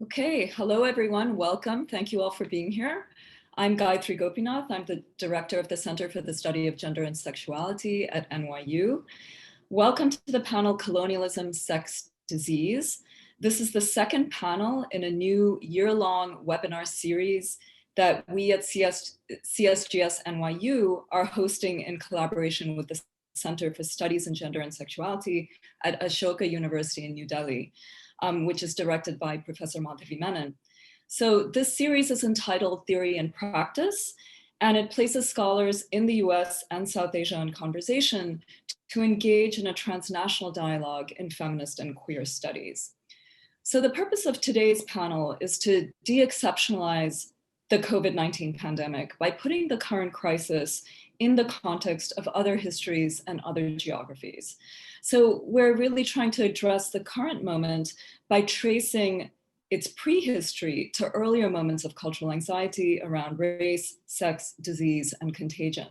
Okay, hello everyone, welcome. Thank you all for being here. I'm Gayatri Gopinath. I'm the director of the Center for the Study of Gender and Sexuality at NYU. Welcome to the panel Colonialism, Sex, Disease. This is the second panel in a new year-long webinar series that we at CSGS NYU are hosting in collaboration with the Center for Studies in Gender and Sexuality at Ashoka University in New Delhi. Which is directed by Professor Madhavi Menon. So this series is entitled Theory and Practice, and it places scholars in the US and South Asia in conversation to engage in a transnational dialogue in feminist and queer studies. So the purpose of today's panel is to de-exceptionalize the COVID-19 pandemic by putting the current crisis in the context of other histories and other geographies. So we're really trying to address the current moment by tracing its prehistory to earlier moments of cultural anxiety around race, sex, disease, and contagion.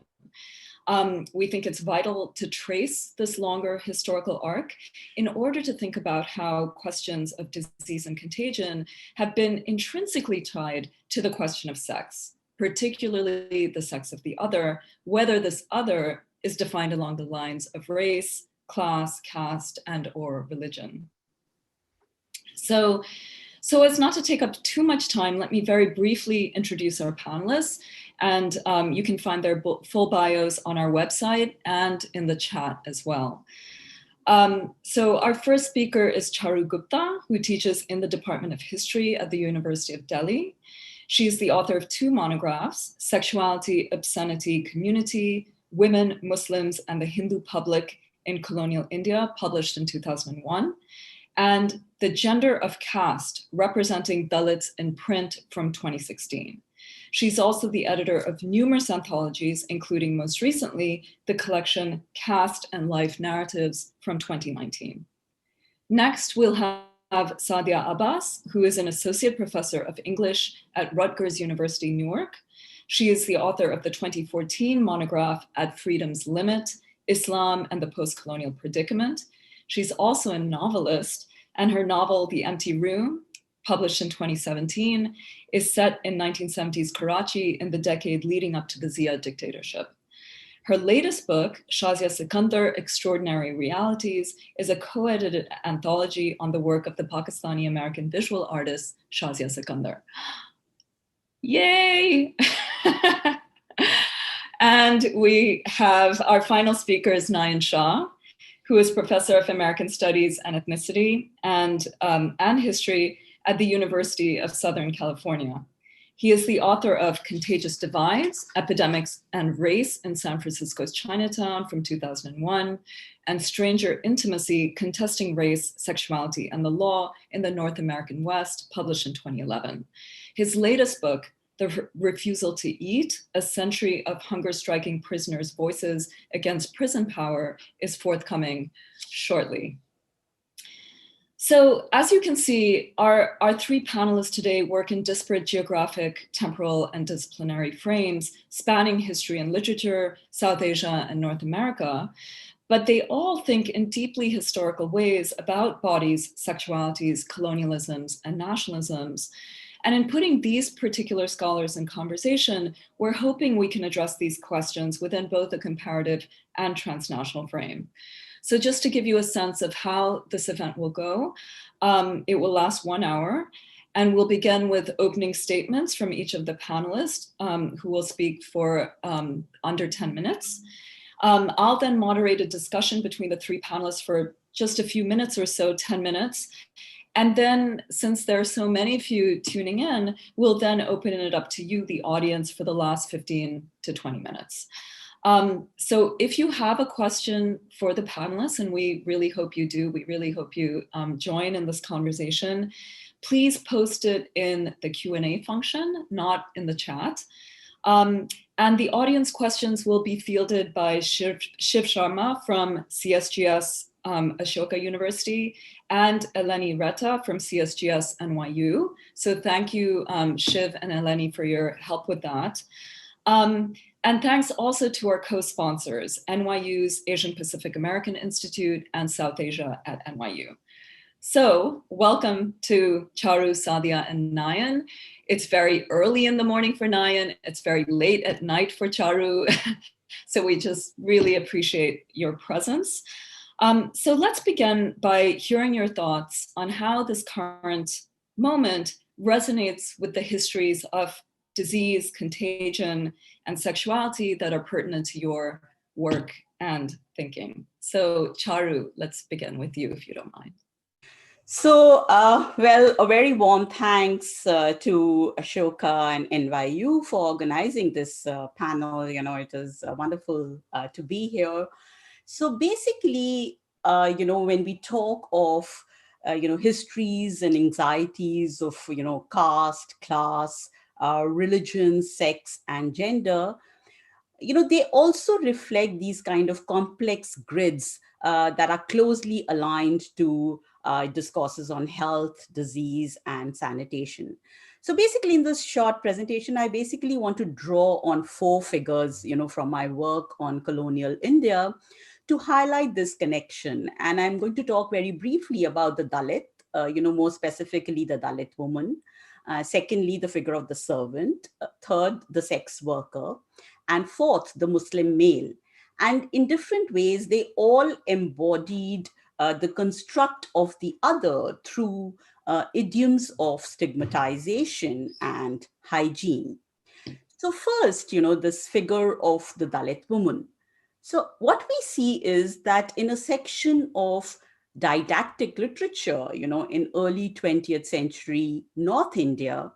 We think it's vital to trace this longer historical arc in order to think about how questions of disease and contagion have been intrinsically tied to the question of sex, particularly the sex of the other, whether this other is defined along the lines of race, class, caste, and/or religion. So as not to take up too much time, let me very briefly introduce our panelists, and you can find their full bios on our website and in the chat as well. So our first speaker is Charu Gupta, who teaches in the Department of History at the University of Delhi. She's the author of two monographs, Sexuality, Obscenity, Community, Women, Muslims, and the Hindu Public in Colonial India, published in 2001, and The Gender of Caste, Representing Dalits in Print from 2016. She's also the editor of numerous anthologies, including most recently, the collection Caste and Life Narratives from 2019. Next, we'll have Sadi Abbas, who is an associate professor of English at Rutgers University, Newark. She is the author of the 2014 monograph At Freedom's Limit, Islam and the Post-Colonial Predicament. She's also a novelist, and her novel, The Empty Room, published in 2017, is set in 1970s Karachi in the decade leading up to the Zia dictatorship. Her latest book, Shazia Sikandar, Extraordinary Realities, is a co-edited anthology on the work of the Pakistani-American visual artist, Shazia Sikandar. Yay! And we have our final speaker is Nayan Shah, who is professor of American Studies and Ethnicity and History at the University of Southern California. He is the author of Contagious Divides, Epidemics and Race in San Francisco's Chinatown from 2001, and Stranger Intimacy, Contesting Race, Sexuality, and the Law in the North American West, published in 2011. His latest book, The Refusal to Eat, A Century of Hunger-Striking Prisoners' Voices Against Prison Power, is forthcoming shortly. So as you can see, our three panelists today work in disparate geographic, temporal, and disciplinary frames, spanning history and literature, South Asia, and North America. But they all think in deeply historical ways about bodies, sexualities, colonialisms, and nationalisms. And in putting these particular scholars in conversation, we're hoping we can address these questions within both a comparative and transnational frame. So just to give you a sense of how this event will go, it will last 1 hour, and we'll begin with opening statements from each of the panelists who will speak for under 10 minutes. I'll then moderate a discussion between the three panelists for just a few minutes or so, 10 minutes. And then, since there are so many of you tuning in, we'll then open it up to you, the audience, for the last 15 to 20 minutes. So if you have a question for the panelists, and we really hope you do, we really hope you join in this conversation, please post it in the Q&A function, not in the chat. And the audience questions will be fielded by Shiv Sharma from CSGS Ashoka University and Eleni Reta from CSGS NYU. So thank you, Shiv and Eleni, for your help with that. And thanks also to our co-sponsors, NYU's Asian Pacific American Institute and South Asia at NYU. So, welcome to Charu, Sadia, and Nayan. It's very early in the morning for Nayan. It's very late at night for Charu. So we just really appreciate your presence. So let's begin by hearing your thoughts on how this current moment resonates with the histories of disease, contagion, and sexuality that are pertinent to your work and thinking. So Charu, let's begin with you if you don't mind. So, well, a very warm thanks to Ashoka and NYU for organizing this panel. It is wonderful to be here. So basically, when we talk of, histories and anxieties of, caste, class, religion, sex, and gender, they also reflect these kind of complex grids that are closely aligned to discourses on health, disease, and sanitation. So basically, in this short presentation, I basically want to draw on four figures, from my work on colonial India to highlight this connection. And I'm going to talk very briefly about the Dalit, more specifically the Dalit woman. Secondly, the figure of the servant. Third, the sex worker. And fourth, the Muslim male. And in different ways, they all embodied the construct of the other through idioms of stigmatization and hygiene. So first, this figure of the Dalit woman. So what we see is that in a section of didactic literature, in early 20th century North India,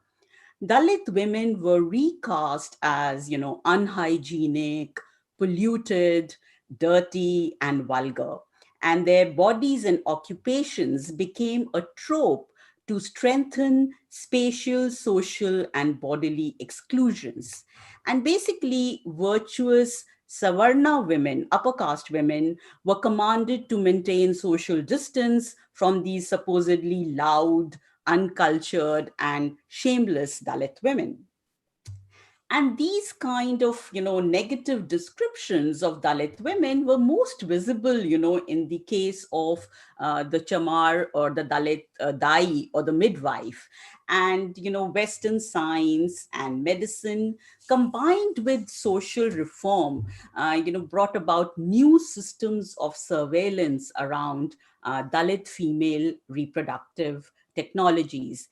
Dalit women were recast as, unhygienic, polluted, dirty, and vulgar. And their bodies and occupations became a trope to strengthen spatial, social, and bodily exclusions. And basically, virtuous Savarna women, upper caste women, were commanded to maintain social distance from these supposedly loud, uncultured, and shameless Dalit women. And these kind of, negative descriptions of Dalit women were most visible, in the case of the chamar or the Dalit dai or the midwife. And, Western science and medicine combined with social reform, brought about new systems of surveillance around Dalit female reproductive technologies.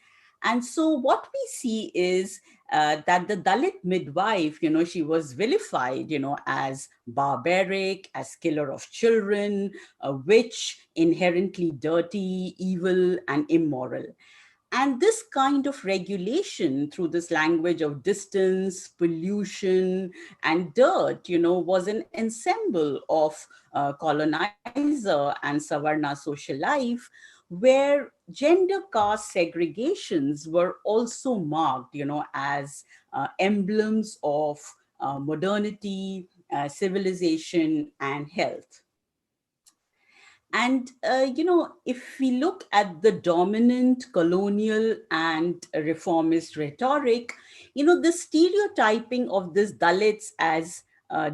And so what we see is that the Dalit midwife, she was vilified, as barbaric, as killer of children, a witch, inherently dirty, evil, and immoral. And this kind of regulation through this language of distance, pollution, and dirt, was an ensemble of colonizer and Savarna social life where gender caste segregations were also marked, as emblems of modernity, civilization, and health. And, if we look at the dominant colonial and reformist rhetoric, the stereotyping of this Dalits as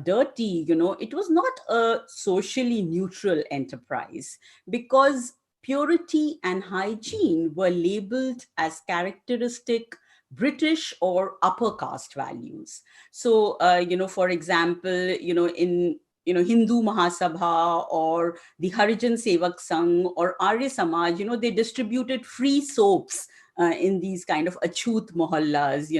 dirty, it was not a socially neutral enterprise because purity and hygiene were labeled as characteristic British or upper caste values. So, for example, in Hindu Mahasabha or the Harijan Sevak Sangh or Arya Samaj, they distributed free soaps in these kind of achut mohallas,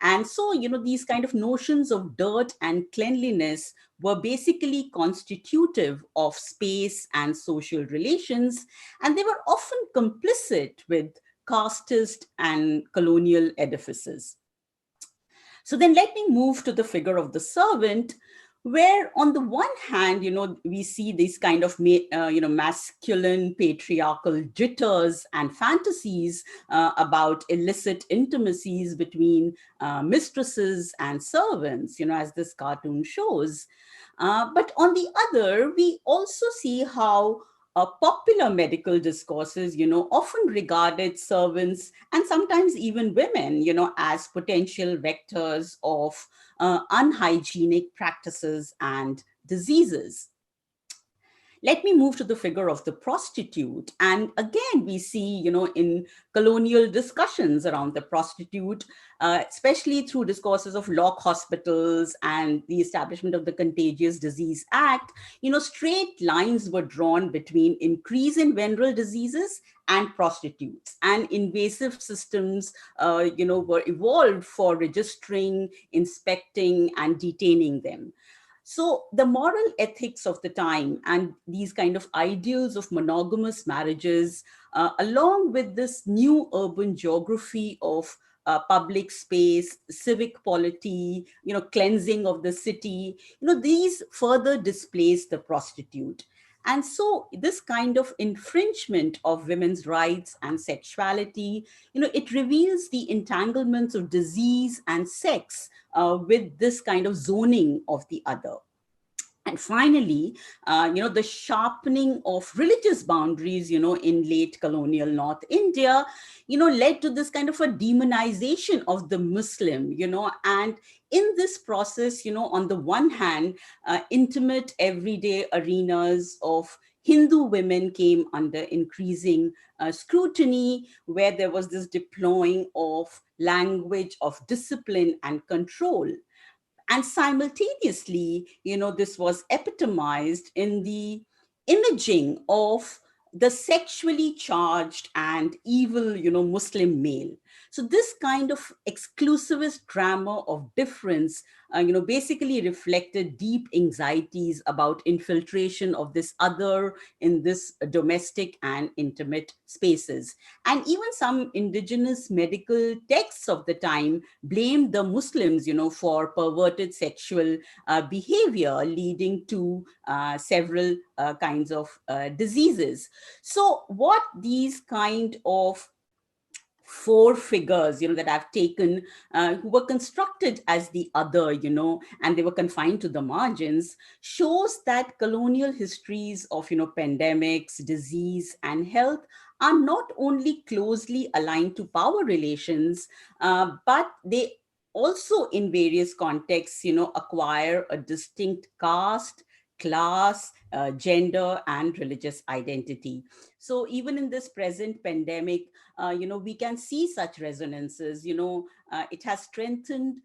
And so, these kind of notions of dirt and cleanliness were basically constitutive of space and social relations, and they were often complicit with casteist and colonial edifices. So then let me move to the figure of the servant, where on the one hand, we see these kind of, masculine patriarchal jitters and fantasies about illicit intimacies between mistresses and servants, as this cartoon shows. But on the other, we also see how popular medical discourses, often regarded servants and sometimes even women, as potential vectors of unhygienic practices and diseases. let me move to the figure of the prostitute. And again, we see, in colonial discussions around the prostitute, especially through discourses of lock hospitals and the establishment of the Contagious Disease Act, straight lines were drawn between increase in venereal diseases and prostitutes, and invasive systems, were evolved for registering, inspecting, and detaining them. So the moral ethics of the time and these kind of ideals of monogamous marriages, along with this new urban geography of public space, civic polity, cleansing of the city, these further displace the prostitute. And so this kind of infringement of women's rights and sexuality, it reveals the entanglements of disease and sex with this kind of zoning of the other. And finally, the sharpening of religious boundaries, in late colonial North India, led to this kind of a demonization of the Muslim, and in this process, on the one hand, intimate everyday arenas of Hindu women came under increasing scrutiny, where there was this deploying of language of discipline and control. And simultaneously, this was epitomized in the imaging of the sexually charged and evil, Muslim male. So this kind of exclusivist drama of difference, basically reflected deep anxieties about infiltration of this other in this domestic and intimate spaces. And even some indigenous medical texts of the time blamed the Muslims, for perverted sexual behavior, leading to several kinds of diseases. So what these kind of four figures, that I've taken, who were constructed as the other, and they were confined to the margins, shows that colonial histories of, pandemics, disease, and health are not only closely aligned to power relations, but they also in various contexts, acquire a distinct caste, class, gender, and religious identity. So even in this present pandemic, we can see such resonances. It has strengthened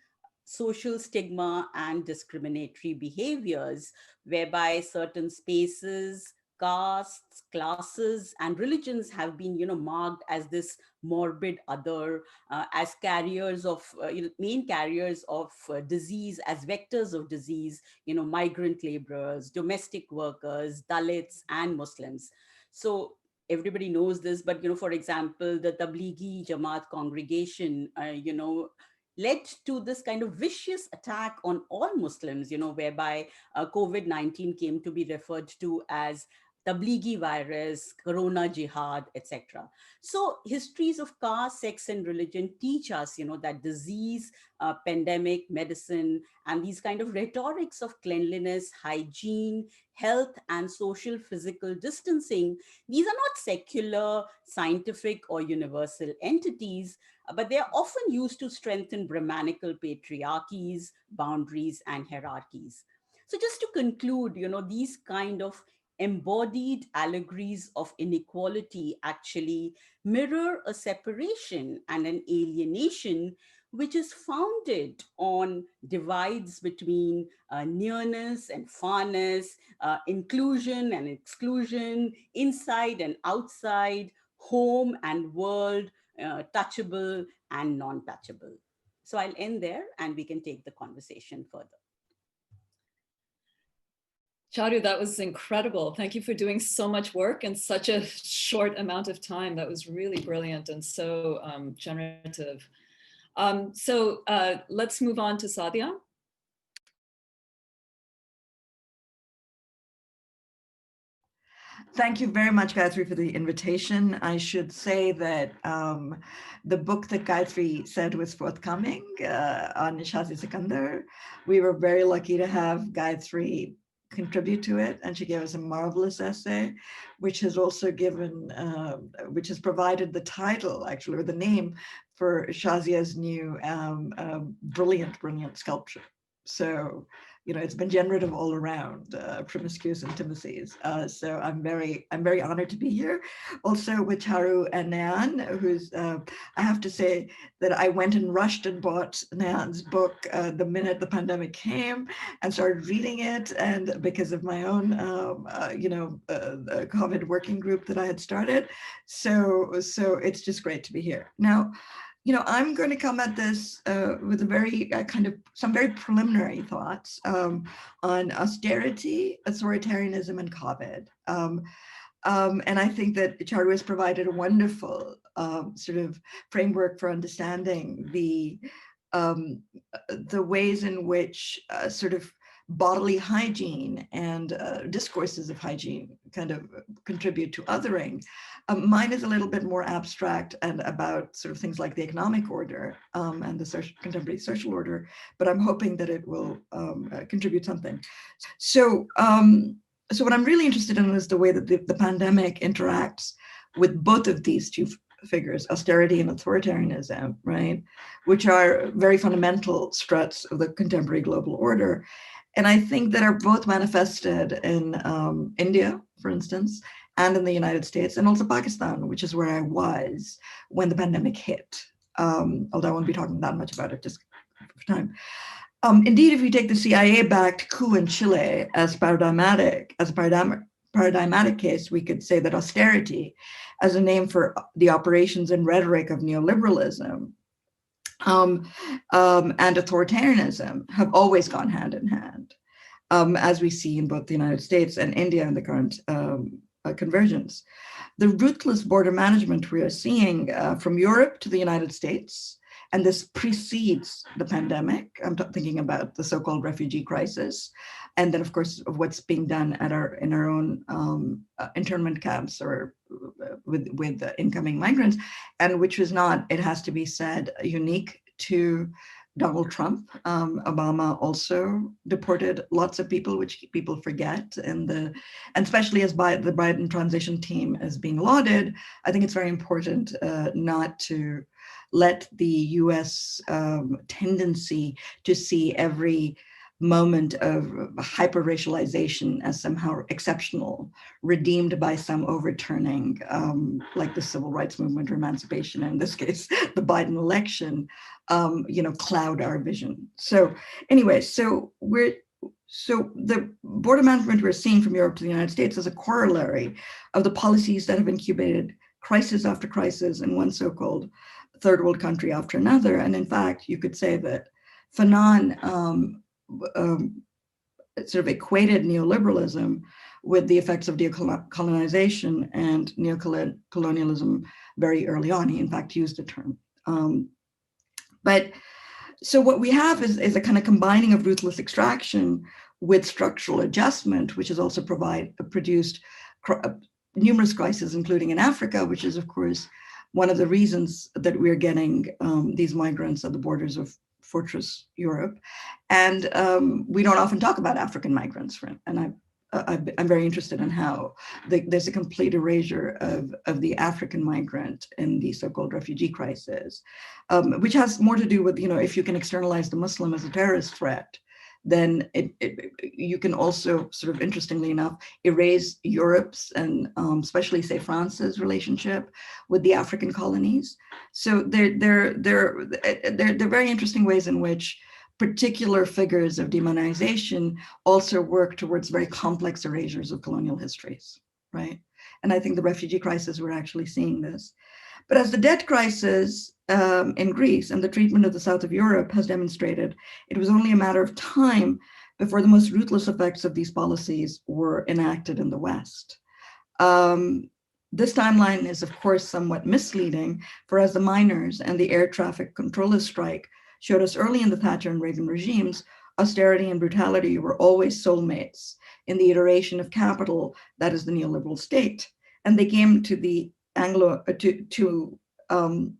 social stigma and discriminatory behaviors, whereby certain spaces, castes, classes, and religions have been, marked as this morbid other, as carriers of, main carriers of disease, as vectors of disease, migrant laborers, domestic workers, Dalits, and Muslims. So everybody knows this, but, for example, the Tablighi Jamaat congregation, led to this kind of vicious attack on all Muslims, whereby COVID-19 came to be referred to as Tablighi virus, Corona jihad, etc. So histories of caste, sex, and religion teach us, that disease, pandemic, medicine, and these kind of rhetorics of cleanliness, hygiene, health, and social physical distancing, these are not secular, scientific, or universal entities, but they are often used to strengthen Brahmanical patriarchies, boundaries, and hierarchies. So just to conclude, these kind of embodied allegories of inequality actually mirror a separation and an alienation which is founded on divides between nearness and farness, inclusion and exclusion, inside and outside, home and world, touchable and non-touchable. So I'll end there and we can take the conversation further. Charu, that was incredible. Thank you for doing so much work in such a short amount of time. That was really brilliant and so generative. So let's move on to Sadia. Thank you very much, Gayatri, for the invitation. I should say that the book that Gayatri said was forthcoming on Nishazi Sikandar, we were very lucky to have Gayatri contribute to it, and she gave us a marvelous essay, which has also given, which has provided the title, actually, or the name for Shazia's new brilliant sculpture. So it's been generative all around, promiscuous intimacies. So I'm very honored to be here. Also with Charu and Nayan, who's, I have to say that I went and rushed and bought Nayan's book the minute the pandemic came and started reading it. And because of my own, COVID working group that I had started. So it's just great to be here. Now, I'm going to come at this with a very some very preliminary thoughts on austerity, authoritarianism, and COVID. And I think that Charu has provided a wonderful sort of framework for understanding the ways in which sort of bodily hygiene and discourses of hygiene kind of contribute to othering. Mine is a little bit more abstract and about sort of things like the economic order and the contemporary social order, but I'm hoping that it will contribute something. So what I'm really interested in is the way that the pandemic interacts with both of these two figures, austerity and authoritarianism, right? Which are very fundamental struts of the contemporary global order. And I think that are both manifested in India, for instance, and in the United States, and also Pakistan, which is where I was when the pandemic hit. Although I won't be talking that much about it just for time. Indeed, if you take the CIA-backed coup in Chile as a paradigmatic case, we could say that austerity, as a name for the operations and rhetoric of neoliberalism, and authoritarianism have always gone hand in hand, as we see in both the United States and India in the current convergence. The ruthless border management we are seeing from Europe to the United States, and this precedes the pandemic. I'm thinking about the so-called refugee crisis, and then of course of what's being done in our own internment camps or with incoming migrants, and which was not, it has to be said, unique to Donald Trump. Obama also deported lots of people, which people forget, and especially as the Biden transition team is being lauded, I think it's very important not to let the US tendency to see every moment of hyper-racialization as somehow exceptional, redeemed by some overturning, like the civil rights movement or emancipation, and in this case, the Biden election, cloud our vision. So anyway, so the border management we're seeing from Europe to the United States is a corollary of the policies that have incubated crisis after crisis in one so-called third world country after another. And in fact, you could say that Fanon sort of equated neoliberalism with the effects of decolonization and neocolonialism very early on. He in fact used the term. But so what we have is a kind of combining of ruthless extraction with structural adjustment, which has also produced numerous crises, including in Africa, which is of course one of the reasons that we're getting these migrants at the borders of Fortress Europe. And we don't often talk about African migrants, and I'm very interested in how there's a complete erasure of the African migrant in the so-called refugee crisis, which has more to do with, if you can externalize the Muslim as a terrorist threat, then you can also sort of, interestingly enough, erase Europe's and especially say France's relationship with the African colonies. So they're very interesting ways in which particular figures of demonization also work towards very complex erasures of colonial histories, right? And I think the refugee crisis, we're actually seeing this. But as the debt crisis in Greece and the treatment of the south of Europe has demonstrated, it was only a matter of time before the most ruthless effects of these policies were enacted in the West. This timeline is, of course, somewhat misleading, for as the miners and the air traffic controllers strike showed us early in the Thatcher and Reagan regimes, austerity and brutality were always soulmates in the iteration of capital that is the neoliberal state. And they came to the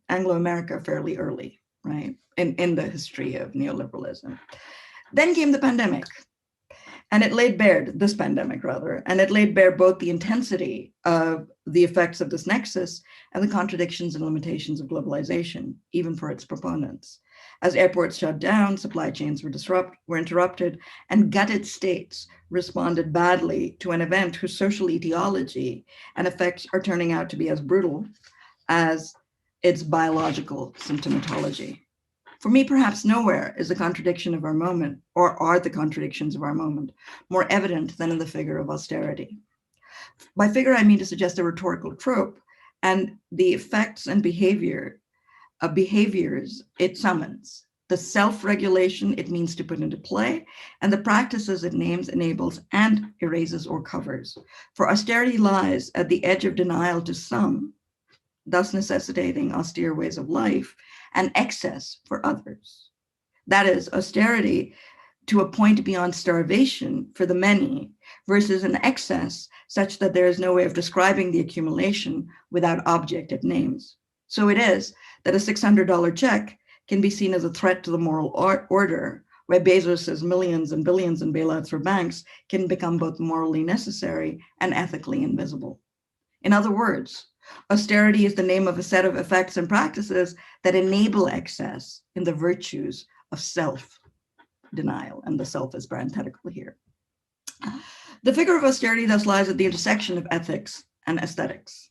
Anglo-America fairly early, right, in the history of neoliberalism. Then came the pandemic, and it laid bare, this pandemic rather, and it laid bare both the intensity of the effects of this nexus and the contradictions and limitations of globalization, even for its proponents. As airports shut down, supply chains were interrupted, and gutted states responded badly to an event whose social etiology and effects are turning out to be as brutal as its biological symptomatology. For me, perhaps nowhere is the contradiction of our moment, or are the contradictions of our moment, more evident than in the figure of austerity. By figure, I mean to suggest a rhetorical trope and the effects and behaviors it summons, the self-regulation it means to put into play, and the practices it names, enables, and erases or covers. For austerity lies at the edge of denial to some, thus necessitating austere ways of life, and excess for others. That is, austerity to a point beyond starvation for the many, versus an excess such that there is no way of describing the accumulation without object it names. So it is that a $600 check can be seen as a threat to the moral order, where Bezos's millions and billions in bailouts for banks can become both morally necessary and ethically invisible. In other words, austerity is the name of a set of effects and practices that enable excess in the virtues of self-denial, and the self is parenthetical here. The figure of austerity thus lies at the intersection of ethics and aesthetics.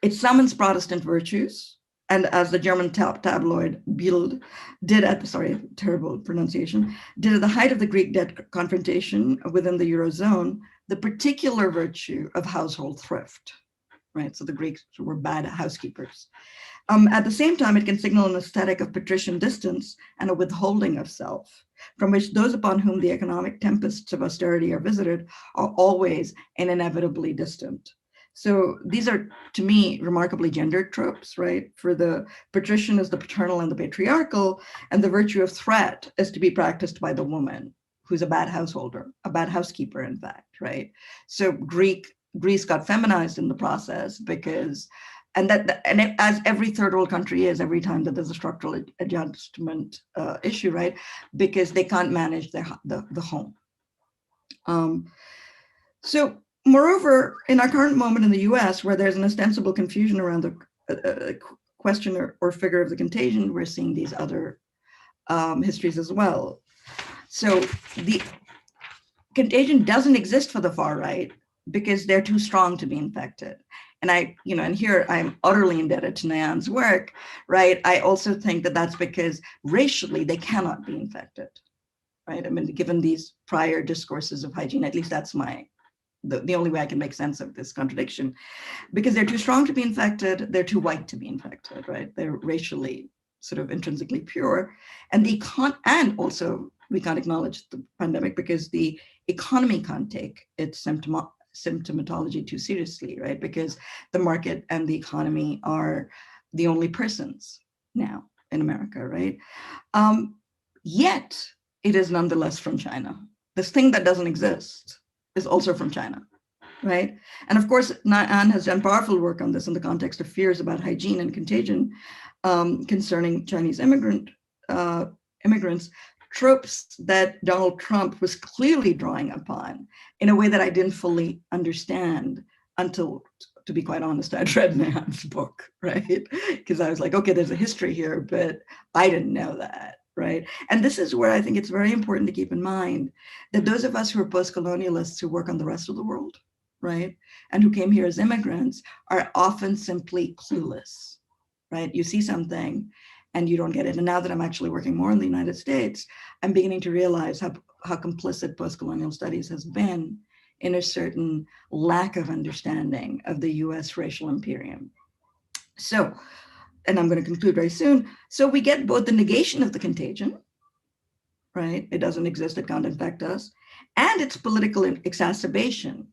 It summons Protestant virtues, and as the German tabloid Bild did at the, terrible pronunciation, did at the height of the Greek debt confrontation within the Eurozone, the particular virtue of household thrift, right? So the Greeks were bad housekeepers. At the same time, it can signal an aesthetic of patrician distance and a withholding of self, from which those upon whom the economic tempests of austerity are visited are always and inevitably distant. So these are, to me, remarkably gendered tropes, right? For the patrician is the paternal and the patriarchal, and the virtue of threat is to be practiced by the woman, who's a bad householder, a bad housekeeper, in fact, right? So Greece got feminized in the process because, as every third world country is, every time that there's a structural adjustment issue, right? Because they can't manage the home. So moreover, in our current moment in the US, where there's an ostensible confusion around the question or figure of the contagion, we're seeing these other histories as well. So the contagion doesn't exist for the far right because they're too strong to be infected. And and here I'm utterly indebted to Nayan's work, right? I also think that that's because racially they cannot be infected, right? I mean, given these prior discourses of hygiene, at least that's the only way I can make sense of this contradiction, because they're too strong to be infected, they're too white to be infected, right? They're racially sort of intrinsically pure. And and also we can't acknowledge the pandemic because the economy can't take its symptomatology too seriously, right? Because the market and the economy are the only persons now in America, right? Yet it is nonetheless from China. This thing that doesn't exist is also from China, right? And of course, Nayan has done powerful work on this in the context of fears about hygiene and contagion concerning Chinese immigrants, tropes that Donald Trump was clearly drawing upon in a way that I didn't fully understand until, to be quite honest, I'd read Nayan's book, right? Because I was like, okay, there's a history here, but I didn't know that, right? And this is where I think it's very important to keep in mind that those of us who are post-colonialists who work on the rest of the world, right, and who came here as immigrants are often simply clueless, right? You see something and you don't get it. And now that I'm actually working more in the United States, I'm beginning to realize how complicit post-colonial studies has been in a certain lack of understanding of the US racial imperium. So, and I'm going to conclude very soon. So we get both the negation of the contagion, right? It doesn't exist, it can't infect us, and its political exacerbation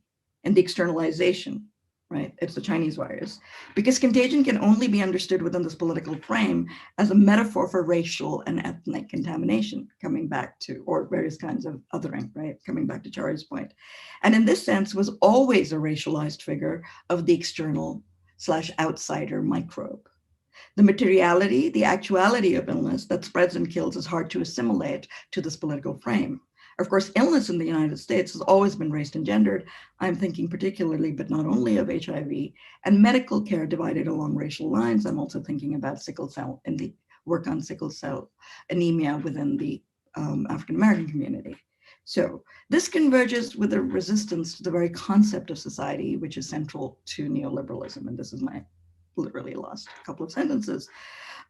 and the externalization, right? It's the Chinese virus, because contagion can only be understood within this political frame as a metaphor for racial and ethnic contamination, coming back to, or various kinds of othering, right? Coming back to Charu's point. And in this sense was always a racialized figure of the external/outsider microbe. The materiality, the actuality of illness that spreads and kills is hard to assimilate to this political frame. Of course, illness in the United States has always been race and gendered. I'm thinking particularly, but not only, of HIV and medical care divided along racial lines. I'm also thinking about sickle cell in the work on sickle cell anemia within the African-American community. So this converges with a resistance to the very concept of society, which is central to neoliberalism. And this is my literally last couple of sentences,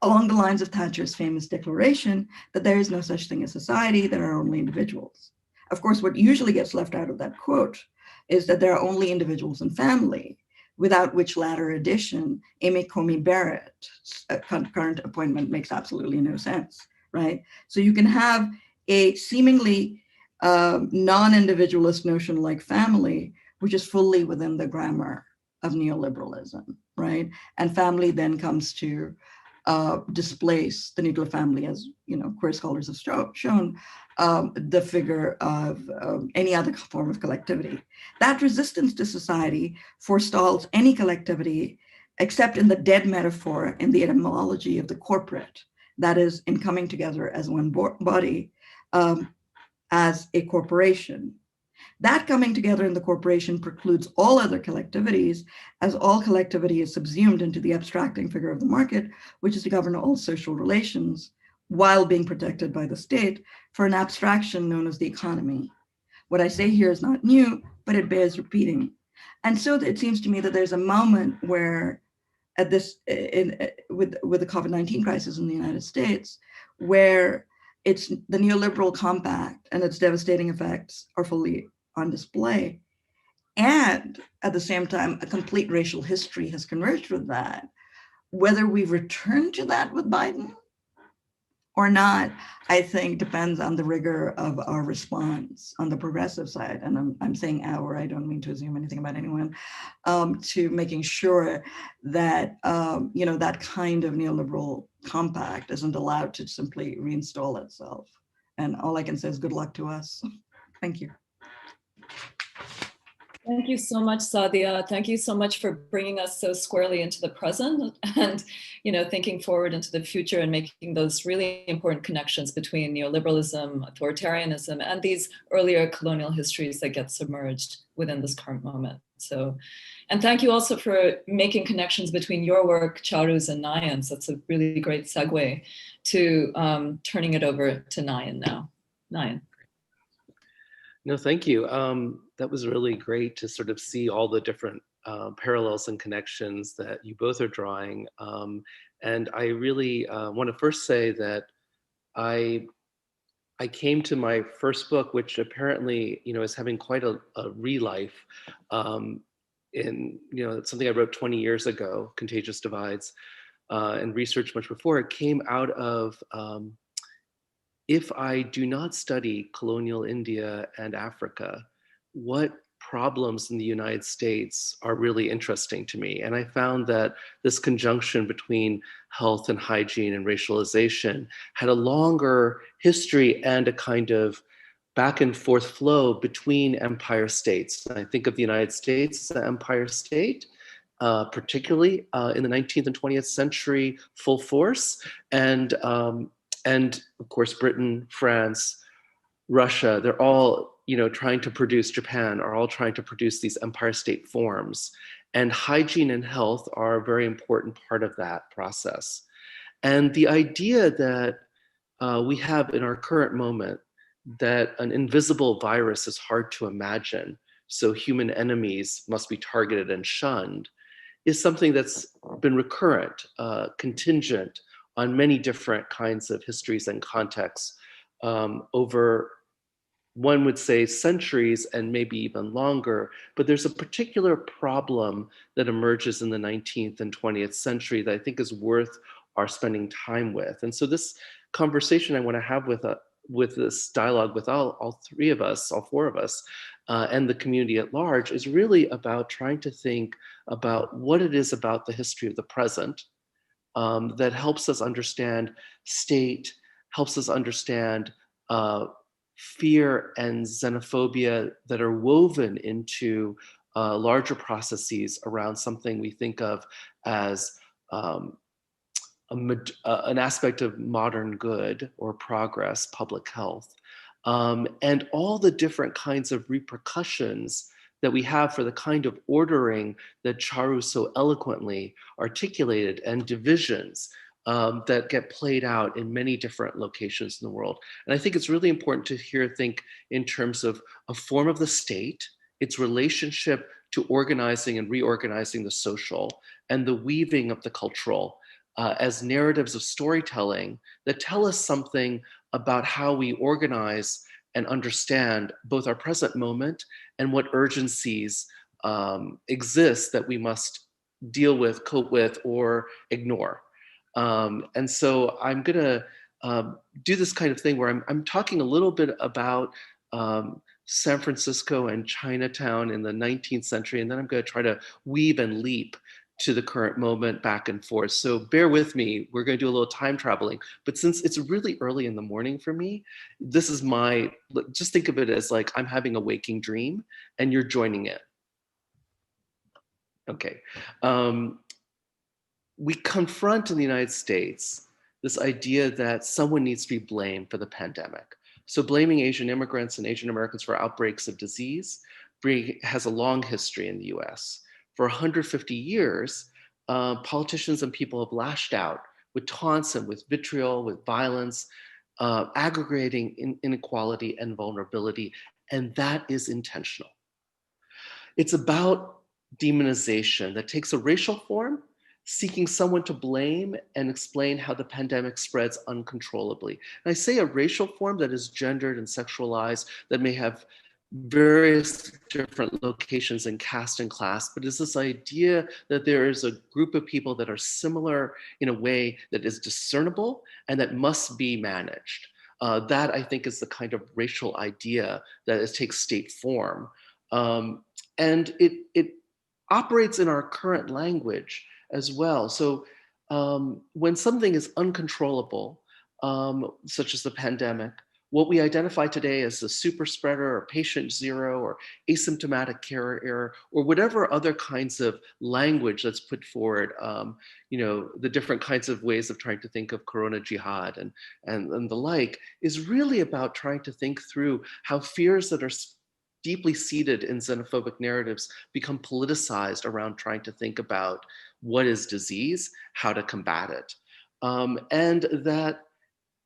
along the lines of Thatcher's famous declaration that there is no such thing as society, there are only individuals. Of course, what usually gets left out of that quote is that there are only individuals and family, without which latter addition, Amy Coney Barrett's current appointment makes absolutely no sense, right? So you can have a seemingly non-individualist notion like family, which is fully within the grammar of neoliberalism, right? And family then comes to displace the nuclear family, as queer scholars have shown, the figure of any other form of collectivity. That resistance to society forestalls any collectivity except in the dead metaphor in the etymology of the corporate, that is, in coming together as one body, as a corporation. That coming together in the corporation precludes all other collectivities, as all collectivity is subsumed into the abstracting figure of the market, which is to govern all social relations while being protected by the state for an abstraction known as the economy. What I say here is not new, but it bears repeating. And so it seems to me that there's a moment where with the COVID-19 crisis in the United States, where it's the neoliberal compact and its devastating effects are fully on display. And at the same time, a complete racial history has converged with that. Whether we return to that with Biden or not, I think depends on the rigor of our response on the progressive side. And I'm saying our, I don't mean to assume anything about anyone, to making sure that, that kind of neoliberal compact isn't allowed to simply reinstall itself. And all I can say is good luck to us. Thank you. Thank you so much, Sadia. Thank you so much for bringing us so squarely into the present and, thinking forward into the future and making those really important connections between neoliberalism, authoritarianism, and these earlier colonial histories that get submerged within this current moment. So, and thank you also for making connections between your work, Charu's, and Nayan's. That's a really great segue to turning it over to Nayan now. Nayan. No, thank you. That was really great to sort of see all the different parallels and connections that you both are drawing. And I really want to first say that I came to my first book, which apparently, is having quite a re-life in, something I wrote 20 years ago, Contagious Divides, and researched much before. It came out of if I do not study colonial India and Africa, what problems in the United States are really interesting to me? And I found that this conjunction between health and hygiene and racialization had a longer history and a kind of back and forth flow between empire states. And I think of the United States as an empire state, particularly in the 19th and 20th century, full force. And of course, Britain, France, Russia, they're all, trying to produce, Japan are all trying to produce these empire state forms. And hygiene and health are a very important part of that process. And the idea that we have in our current moment that an invisible virus is hard to imagine, so human enemies must be targeted and shunned, is something that's been recurrent, contingent on many different kinds of histories and contexts over, one would say, centuries and maybe even longer. But there's a particular problem that emerges in the 19th and 20th century that I think is worth our spending time with. And so this conversation I want to have with this dialogue with all three of us, all four of us, and the community at large is really about trying to think about what it is about the history of the present that helps us understand state, helps us understand fear and xenophobia that are woven into larger processes around something we think of as an aspect of modern good or progress, public health, and all the different kinds of repercussions that we have for the kind of ordering that Charu so eloquently articulated, and divisions that get played out in many different locations in the world. And I think it's really important to think in terms of a form of the state, its relationship to organizing and reorganizing the social, and the weaving of the cultural as narratives of storytelling that tell us something about how we organize and understand both our present moment and what urgencies exist that we must deal with, cope with, or ignore. And so I'm gonna do this kind of thing where I'm talking a little bit about San Francisco and Chinatown in the 19th century, and then I'm gonna try to weave and leap to the current moment back and forth. So bear with me, we're gonna do a little time traveling, but since it's really early in the morning for me, this is just think of it as like I'm having a waking dream and you're joining it. Okay. We confront in the United States this idea that someone needs to be blamed for the pandemic. So blaming Asian immigrants and Asian Americans for outbreaks of disease has a long history in the US. For 150 years, politicians and people have lashed out with taunts and with vitriol, with violence, aggregating inequality and vulnerability, and that is intentional. It's about demonization that takes a racial form, seeking someone to blame and explain how the pandemic spreads uncontrollably. And I say a racial form that is gendered and sexualized, that may have various different locations in caste and class, but it's this idea that there is a group of people that are similar in a way that is discernible and that must be managed. That I think is the kind of racial idea that takes state form. And it operates in our current language as well. So when something is uncontrollable, such as the pandemic, what we identify today as a super spreader or patient zero or asymptomatic carrier or whatever other kinds of language that's put forward, the different kinds of ways of trying to think of corona jihad and the like, is really about trying to think through how fears that are deeply seated in xenophobic narratives become politicized around trying to think about what is disease, how to combat it. And that,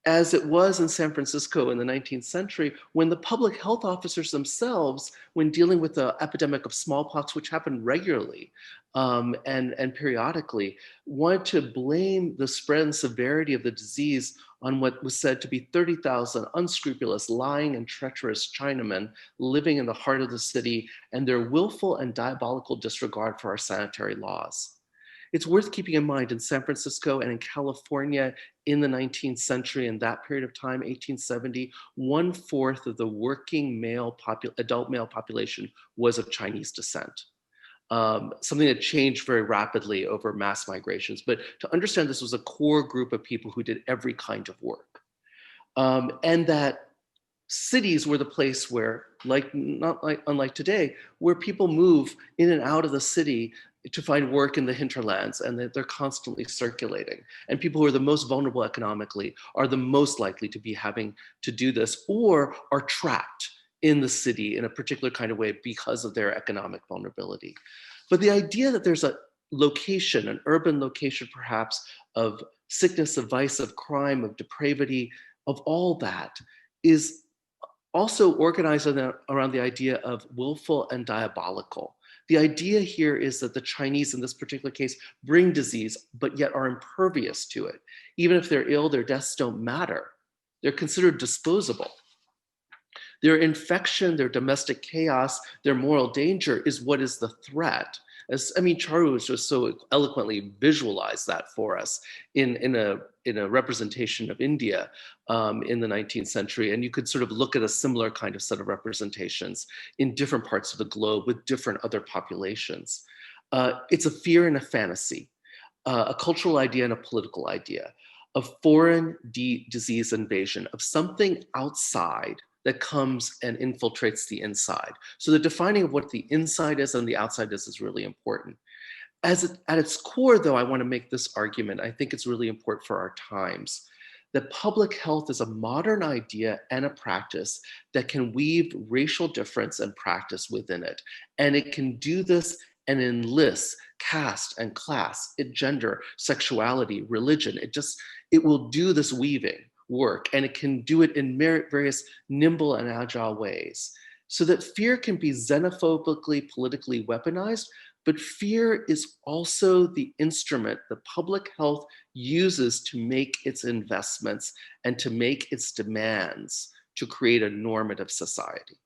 as it was in San Francisco in the 19th century, when the public health officers themselves, when dealing with the epidemic of smallpox, which happened regularly and periodically, wanted to blame the spread and severity of the disease on what was said to be 30,000 unscrupulous, lying and treacherous Chinamen living in the heart of the city and their willful and diabolical disregard for our sanitary laws. It's worth keeping in mind in San Francisco and in California in the 19th century, in that period of time, 1870, 1/4 of the working adult male population was of Chinese descent. Something that changed very rapidly over mass migrations. But to understand this was a core group of people who did every kind of work. And that cities were the place where, unlike today, where people move in and out of the city to find work in the hinterlands, and that they're constantly circulating. And people who are the most vulnerable economically are the most likely to be having to do this, or are trapped in the city in a particular kind of way because of their economic vulnerability. But the idea that there's a location, an urban location perhaps, of sickness, of vice, of crime, of depravity, of all that, is also organized around the idea of willful and diabolical. The idea here is that the Chinese in this particular case bring disease, but yet are impervious to it. Even if they're ill, their deaths don't matter. They're considered disposable. Their infection, their domestic chaos, their moral danger is what is the threat. Charu has just so eloquently visualized that for us in a representation of India in the 19th century. And you could sort of look at a similar kind of set of representations in different parts of the globe with different other populations. It's a fear and a fantasy, a cultural idea and a political idea, of foreign disease invasion, of something outside that comes and infiltrates the inside. So the defining of what the inside is and the outside is really important. At its core, though, I want to make this argument. I think it's really important for our times, that public health is a modern idea and a practice that can weave racial difference and practice within it. And it can do this and enlists caste and class, gender, sexuality, religion. It will do this weaving work, and it can do it in various nimble and agile ways, so that fear can be xenophobically, politically weaponized, but fear is also the instrument the public health uses to make its investments and to make its demands to create a normative society.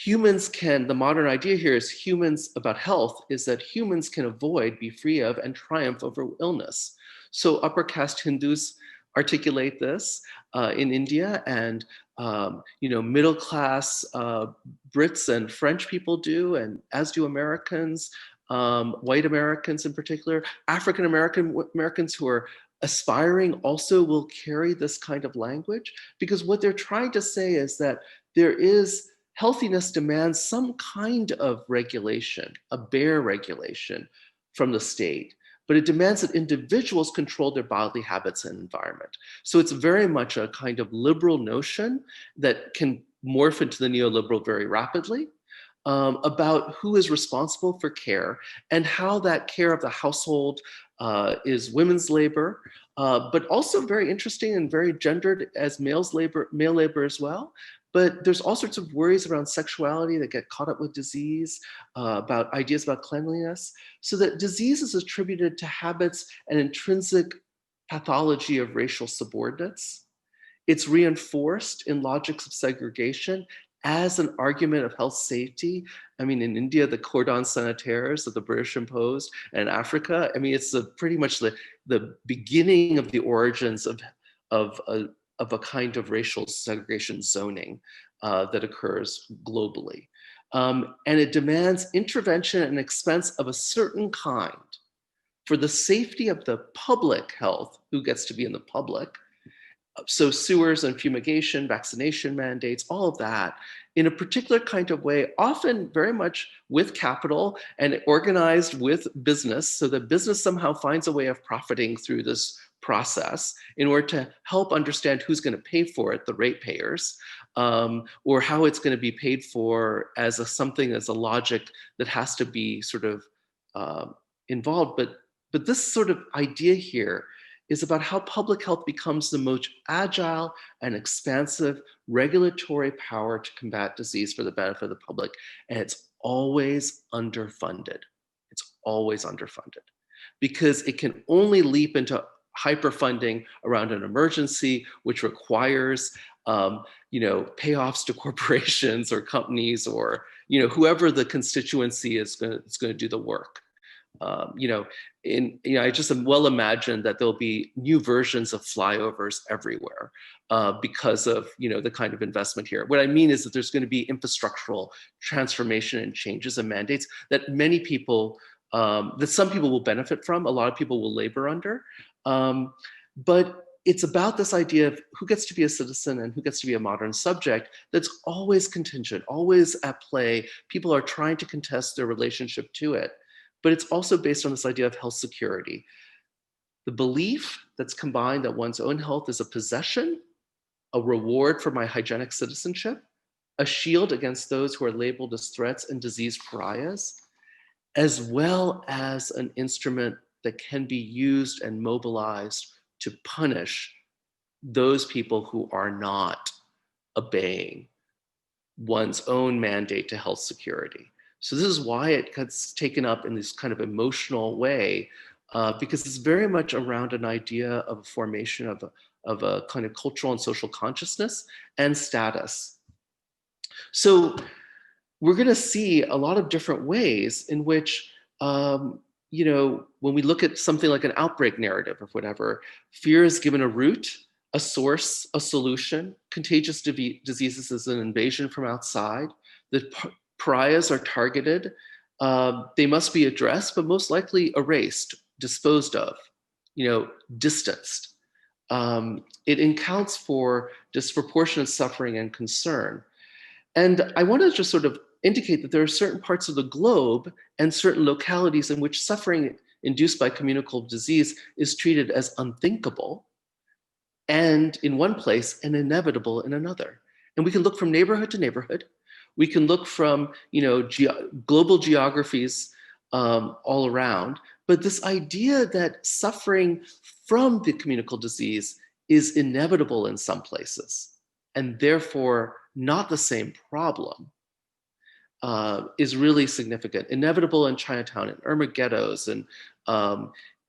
The modern idea here is humans about health is that humans can avoid, be free of, and triumph over illness. So upper caste Hindus articulate this in India, and middle class Brits and French people do, and as do Americans, white Americans in particular. African Americans who are aspiring also will carry this kind of language, because what they're trying to say is that healthiness demands some kind of regulation, a bare regulation from the state, but it demands that individuals control their bodily habits and environment. So it's very much a kind of liberal notion that can morph into the neoliberal very rapidly, about who is responsible for care and how that care of the household is women's labor, but also very interesting and very gendered as male labor as well. But there's all sorts of worries around sexuality that get caught up with disease, about ideas about cleanliness, so that disease is attributed to habits and intrinsic pathology of racial subordinates. It's reinforced in logics of segregation as an argument of health safety. I mean, in India, the cordons sanitaires that the British imposed, and in Africa, I mean, it's pretty much the beginning of the origins of a kind of racial segregation zoning that occurs globally. And it demands intervention and expense of a certain kind for the safety of the public health, who gets to be in the public. So sewers and fumigation, vaccination mandates, all of that, in a particular kind of way, often very much with capital and organized with business, so that business somehow finds a way of profiting through this process in order to help understand who's going to pay for it, the ratepayers, or how it's going to be paid for as a logic that has to be sort of involved. But this sort of idea here is about how public health becomes the most agile and expansive regulatory power to combat disease for the benefit of the public. And it's always underfunded. It's always underfunded, because it can only leap into hyperfunding around an emergency, which requires payoffs to corporations or companies, or whoever the constituency is going to do the work. I just well imagine that there'll be new versions of flyovers everywhere because of the kind of investment here. What I mean is that there's going to be infrastructural transformation and changes and mandates that that some people will benefit from, a lot of people will labor under. But it's about this idea of who gets to be a citizen and who gets to be a modern subject that's always contingent, always at play. People are trying to contest their relationship to it. But it's also based on this idea of health security. The belief that's combined that one's own health is a possession, a reward for my hygienic citizenship, a shield against those who are labeled as threats and disease pariahs, as well as an instrument that can be used and mobilized to punish those people who are not obeying one's own mandate to health security. So this is why it gets taken up in this kind of emotional way, because it's very much around an idea of a formation of a kind of cultural and social consciousness and status. So we're going to see a lot of different ways in which, when we look at something like an outbreak narrative or whatever, fear is given a root, a source, a solution. Contagious diseases is an invasion from outside. The pariahs are targeted. They must be addressed, but most likely erased, disposed of, distanced. It accounts for disproportionate suffering and concern. And I want to just sort of indicate that there are certain parts of the globe and certain localities in which suffering induced by communicable disease is treated as unthinkable, and in one place, and inevitable in another. And we can look from neighborhood to neighborhood. We can look from global geographies all around. But this idea that suffering from the communicable disease is inevitable in some places, and therefore not the same problem, is really significant. Inevitable in Chinatown, in urban ghettos, and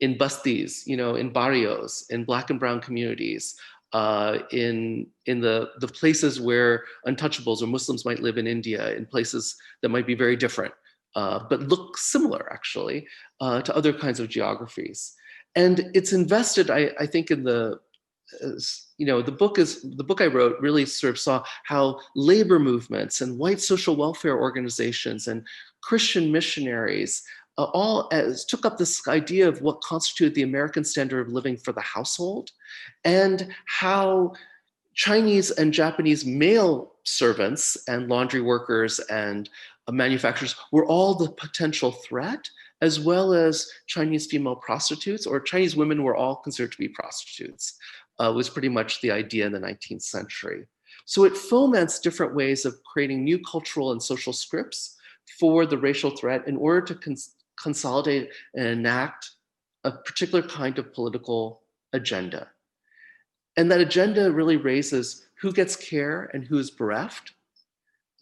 in busties, in barrios, in Black and brown communities, in the places where untouchables or Muslims might live in India, in places that might be very different, but look similar actually to other kinds of geographies. And it's invested, I think, in the the book I wrote really sort of saw how labor movements and white social welfare organizations and Christian missionaries took up this idea of what constituted the American standard of living for the household, and how Chinese and Japanese male servants and laundry workers and manufacturers were all the potential threat, as well as Chinese female prostitutes, or Chinese women were all considered to be prostitutes, was pretty much the idea in the 19th century. So it foments different ways of creating new cultural and social scripts for the racial threat in order to consolidate and enact a particular kind of political agenda. And that agenda really raises who gets care and who is bereft,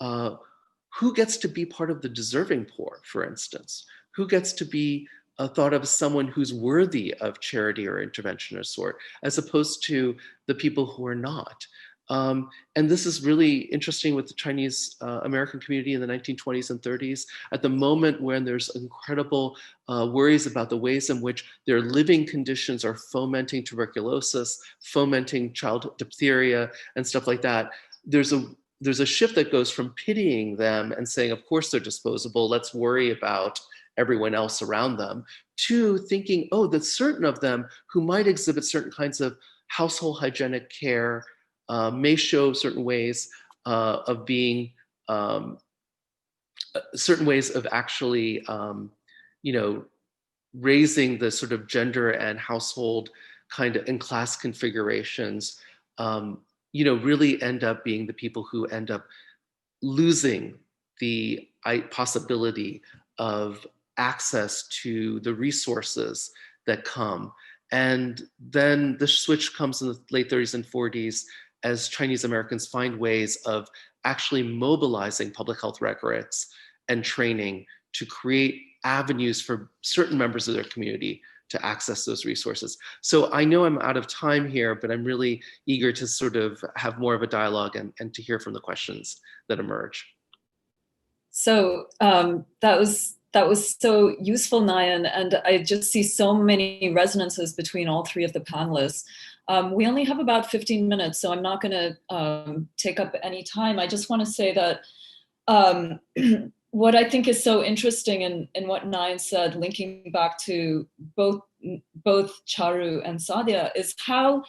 who gets to be part of the deserving poor, for instance, who gets to be thought of as someone who's worthy of charity or intervention of sort, as opposed to the people who are not. And this is really interesting with the Chinese American community in the 1920s and 30s, at the moment when there's incredible worries about the ways in which their living conditions are fomenting tuberculosis, fomenting child diphtheria, and stuff like that. There's a shift that goes from pitying them and saying, of course they're disposable, let's worry about everyone else around them, to thinking, oh, that certain of them who might exhibit certain kinds of household hygienic care may show certain ways of being, certain ways of actually, raising the sort of gender and household kind of and class configurations, really end up being the people who end up losing the possibility of access to the resources that come. And then the switch comes in the late 30s and 40s as Chinese Americans find ways of actually mobilizing public health records and training to create avenues for certain members of their community to access those resources. So I know I'm out of time here, but I'm really eager to sort of have more of a dialogue and to hear from the questions that emerge. So that was so useful, Nayan, and I just see so many resonances between all three of the panelists. We only have about 15 minutes, so I'm not going to take up any time. I just want to say that what I think is so interesting in what Nayan said, linking back to both Charu and Sadia, is how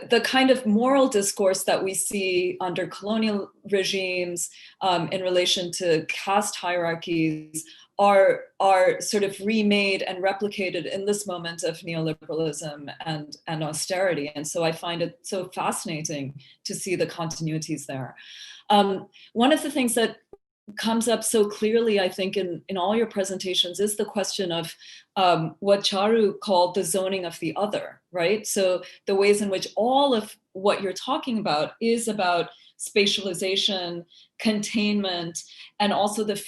the kind of moral discourse that we see under colonial regimes in relation to caste hierarchies are sort of remade and replicated in this moment of neoliberalism and austerity. And so I find it so fascinating to see the continuities there. One of the things that comes up so clearly, I think, in all your presentations is the question of what Charu called the zoning of the other, right? So the ways in which all of what you're talking about is about spatialization, containment, and also the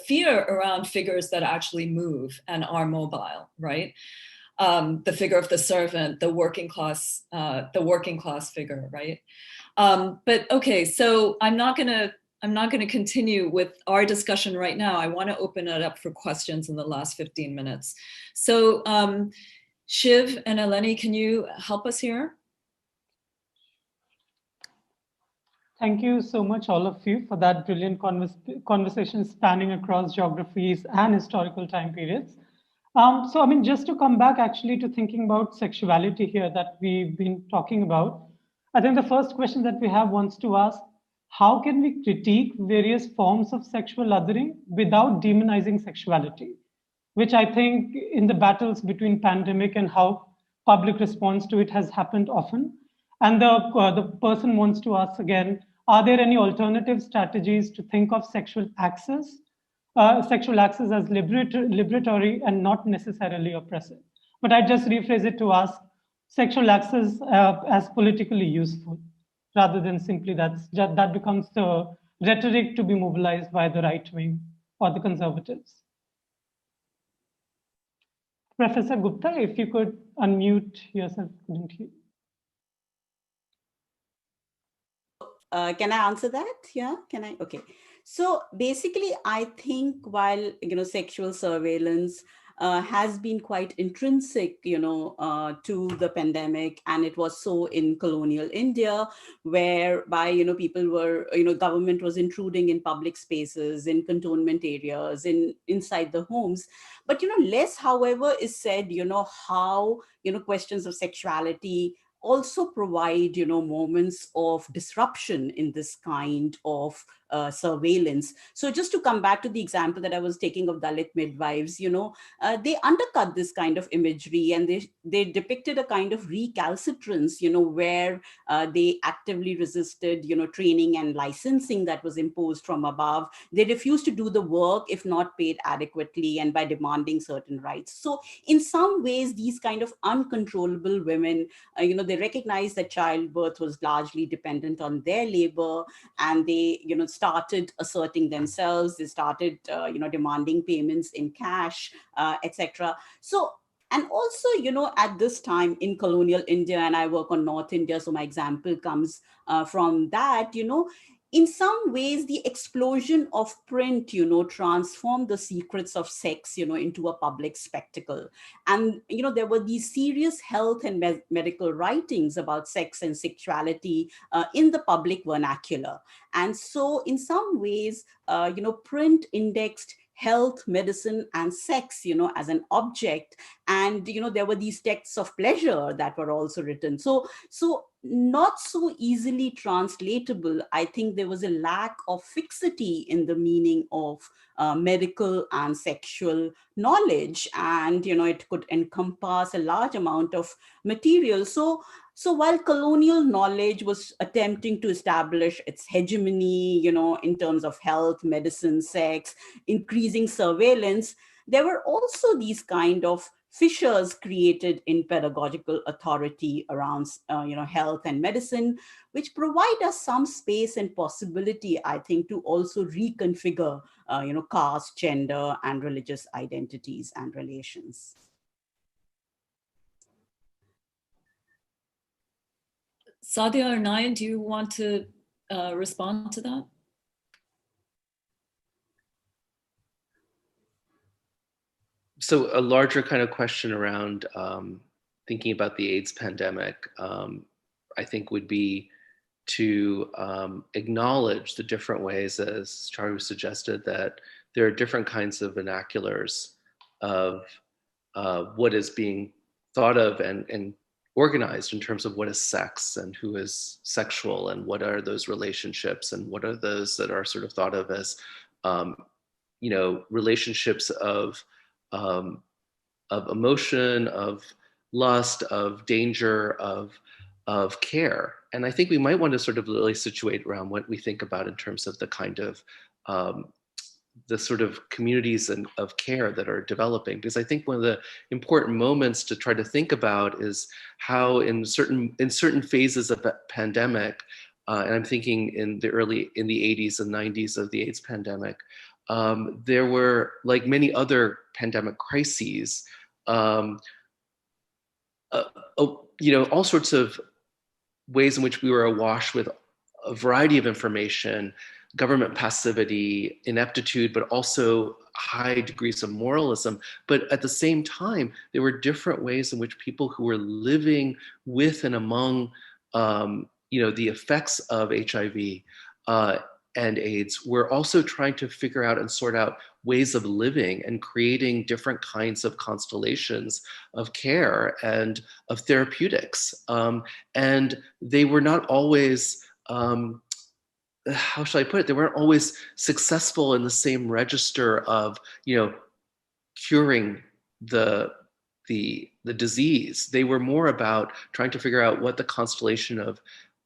fear around figures that actually move and are mobile, right? The figure of the servant, the working class figure, right? But okay, so I'm not going to continue with our discussion right now. I want to open it up for questions in the last 15 minutes. So Shiv and Eleni, can you help us here? Thank you so much, all of you, for that brilliant conversation spanning across geographies and historical time periods. So, I mean, just to come back actually to thinking about sexuality here that we've been talking about, I think the first question that we have wants to ask, how can we critique various forms of sexual othering without demonizing sexuality? Which I think in the battles between pandemic and how public response to it has happened often. And the person wants to ask again, are there any alternative strategies to think of sexual access sexual access as liberatory and not necessarily oppressive. But I just rephrase it to ask sexual access as politically useful, rather than simply that becomes the rhetoric to be mobilized by the right wing or the conservatives. Professor Gupta, if you could unmute yourself, couldn't you? Can I answer that? Yeah, can I? Okay. So basically, I think while, sexual surveillance has been quite intrinsic, to the pandemic, and it was so in colonial India, whereby, people were, government was intruding in public spaces, in cantonment areas, inside the homes. But, less, however, is said, how, questions of sexuality also provide, moments of disruption in this kind of surveillance. So just to come back to the example that I was taking of Dalit midwives, they undercut this kind of imagery, and they depicted a kind of recalcitrance, where they actively resisted, training and licensing that was imposed from above. They refused to do the work if not paid adequately and by demanding certain rights. So in some ways, these kind of uncontrollable women, they recognized that childbirth was largely dependent on their labor, and they, started asserting themselves. They started, demanding payments in cash, etc. So, and also, at this time in colonial India, and I work on North India, so my example comes from that, in some ways, the explosion of print, transformed the secrets of sex, into a public spectacle. And, there were these serious health and medical writings about sex and sexuality in the public vernacular. And so in some ways, print indexed health, medicine, and sex, as an object. And, there were these texts of pleasure that were also written. So not so easily translatable. I think there was a lack of fixity in the meaning of medical and sexual knowledge. And, it could encompass a large amount of material. So while colonial knowledge was attempting to establish its hegemony, in terms of health, medicine, sex, increasing surveillance, there were also these kind of fissures created in pedagogical authority around, health and medicine, which provide us some space and possibility, I think, to also reconfigure, caste, gender, and religious identities and relations. Sadi or Nayan, do you want to respond to that? So a larger kind of question around thinking about the AIDS pandemic, I think would be to acknowledge the different ways, as Charu suggested, that there are different kinds of vernaculars of what is being thought of and organized in terms of what is sex and who is sexual and what are those relationships and what are those that are sort of thought of as, relationships of emotion, of lust, of danger, of care. And I think we might want to sort of really situate around what we think about in terms of the kind of the sort of communities of care that are developing. Because I think one of the important moments to try to think about is how in certain phases of the pandemic, and I'm thinking in the 80s and 90s of the AIDS pandemic, there were, like many other pandemic crises, all sorts of ways in which we were awash with a variety of information, government passivity, ineptitude, but also high degrees of moralism. But at the same time, there were different ways in which people who were living with and among, the effects of HIV and AIDS were also trying to figure out and sort out ways of living and creating different kinds of constellations of care and of therapeutics. And they were not always, how shall I put it? They weren't always successful in the same register of, curing the disease. They were more about trying to figure out what the constellation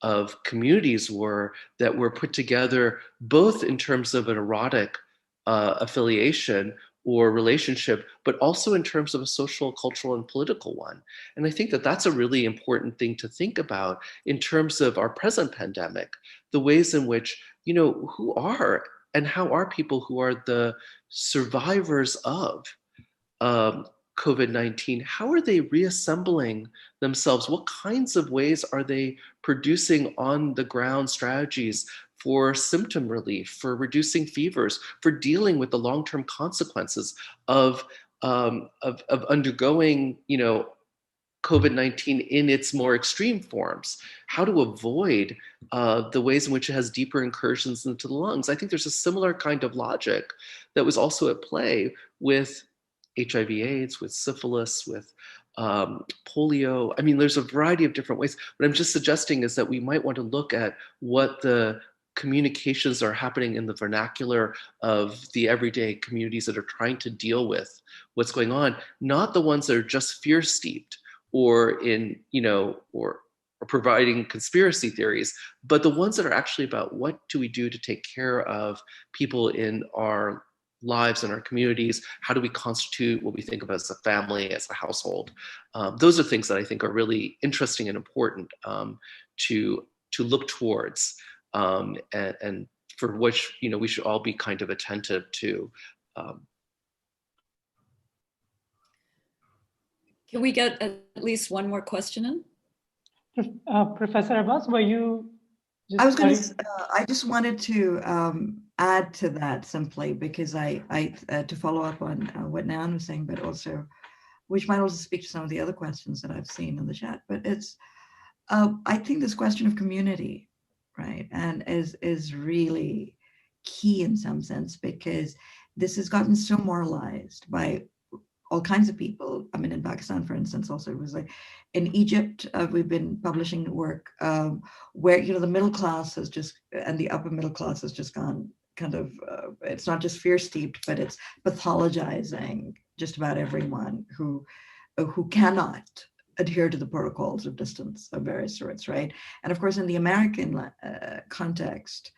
of communities were that were put together, both in terms of an erotic affiliation or relationship, but also in terms of a social, cultural, and political one. And I think that that's a really important thing to think about in terms of our present pandemic, the ways in which, who are and how are people who are the survivors of COVID-19, how are they reassembling themselves? What kinds of ways are they producing on the ground strategies for symptom relief, for reducing fevers, for dealing with the long-term consequences of undergoing, COVID-19 in its more extreme forms, how to avoid the ways in which it has deeper incursions into the lungs. I think there's a similar kind of logic that was also at play with HIV/AIDS, with syphilis, with polio. I mean, there's a variety of different ways. What I'm just suggesting is that we might want to look at what the communications are happening in the vernacular of the everyday communities that are trying to deal with what's going on, not the ones that are just fear steeped or in, or providing conspiracy theories, but the ones that are actually about what do we do to take care of people in our lives and our communities? How do we constitute what we think of as a family, as a household? Those are things that I think are really interesting and important to look towards, and for which we should all be kind of attentive to. Can we get at least one more question in? Professor Abbas, were you? I just wanted to add to that simply because I to follow up on what Nayan was saying, but also, which might also speak to some of the other questions that I've seen in the chat. But it's, I think this question of community, right, and is really key in some sense because this has gotten so moralized by all kinds of people. I mean, in Pakistan, for instance, also it was like in Egypt, we've been publishing work where, the middle class has just, and the upper middle class has just gone kind of, it's not just fear steeped, but it's pathologizing just about everyone who cannot adhere to the protocols of distance of various sorts, right? And of course, in the American context,